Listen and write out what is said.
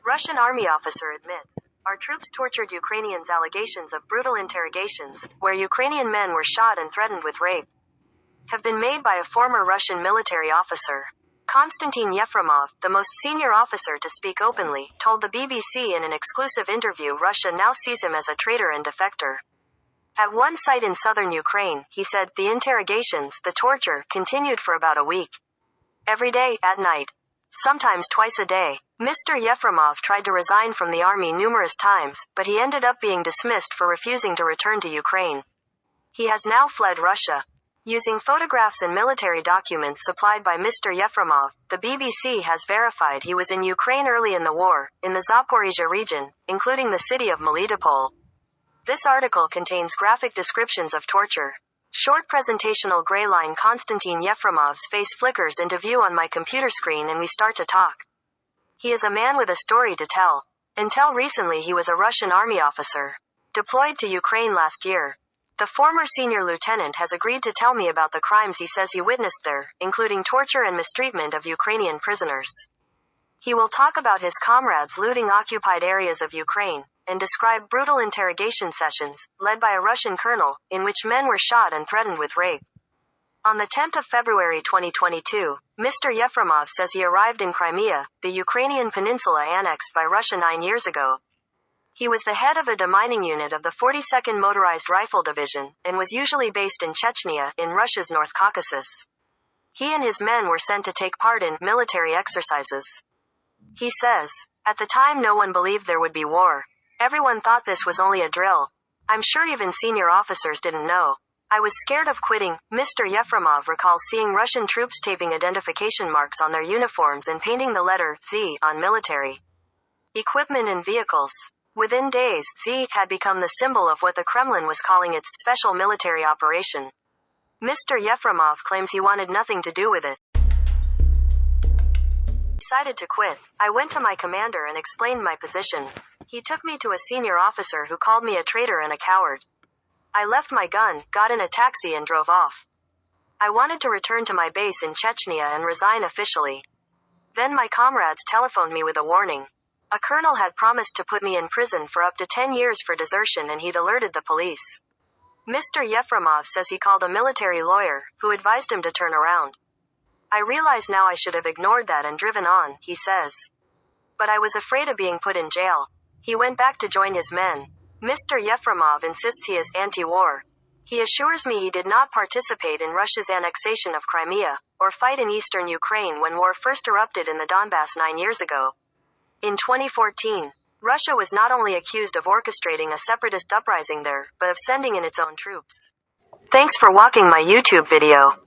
Russian army officer admits, our troops tortured Ukrainians. Allegations of brutal interrogations, where Ukrainian men were shot and threatened with rape, have been made by a former Russian military officer. Konstantin Yefremov, the most senior officer to speak openly, told the BBC in an exclusive interview Russia now sees him as a traitor and defector. At one site in southern Ukraine, he said, the interrogations, the torture, continued for about a week. Every day, at night. Sometimes twice a day. Mr. Yefremov tried to resign from the army numerous times, but he ended up being dismissed for refusing to return to Ukraine. He has now fled Russia. Using photographs and military documents supplied by Mr. Yefremov, the BBC has verified he was in Ukraine early in the war, in the Zaporizhia region, including the city of Melitopol. This article contains graphic descriptions of torture. Short presentational gray line. Konstantin Yefremov's face flickers into view on my computer screen and we start to talk. He is a man with a story to tell. Until recently he was a Russian army officer, deployed to Ukraine last year. The former senior lieutenant has agreed to tell me about the crimes he says he witnessed there, including torture and mistreatment of Ukrainian prisoners. He will talk about his comrades looting occupied areas of Ukraine, and describe brutal interrogation sessions, led by a Russian colonel, in which men were shot and threatened with rape. On the 10th of February 2022, Mr. Yefremov says he arrived in Crimea, the Ukrainian peninsula annexed by Russia 9 years ago. He was the head of a demining unit of the 42nd Motorized Rifle Division, and was usually based in Chechnya, in Russia's North Caucasus. He and his men were sent to take part in military exercises. He says, at the time no one believed there would be war. Everyone thought this was only a drill. I'm sure even senior officers didn't know. I was scared of quitting. Mr. Yefremov recalls seeing Russian troops taping identification marks on their uniforms and painting the letter Z on military equipment and vehicles. Within days, Z had become the symbol of what the Kremlin was calling its special military operation. Mr. Yefremov claims he wanted nothing to do with it. Decided to quit. I went to my commander and explained my position. He took me to a senior officer who called me a traitor and a coward. I left my gun, got in a taxi and drove off. I wanted to return to my base in Chechnya and resign officially. Then my comrades telephoned me with a warning. A colonel had promised to put me in prison for up to 10 years for desertion and he'd alerted the police. Mr. Yefremov says he called a military lawyer, who advised him to turn around. I realize now I should have ignored that and driven on, he says. But I was afraid of being put in jail. He went back to join his men. Mr. Yefremov insists he is anti-war. He assures me he did not participate in Russia's annexation of Crimea, or fight in eastern Ukraine when war first erupted in the Donbass 9 years ago. In 2014, Russia was not only accused of orchestrating a separatist uprising there, but of sending in its own troops. Thanks for watching my YouTube video.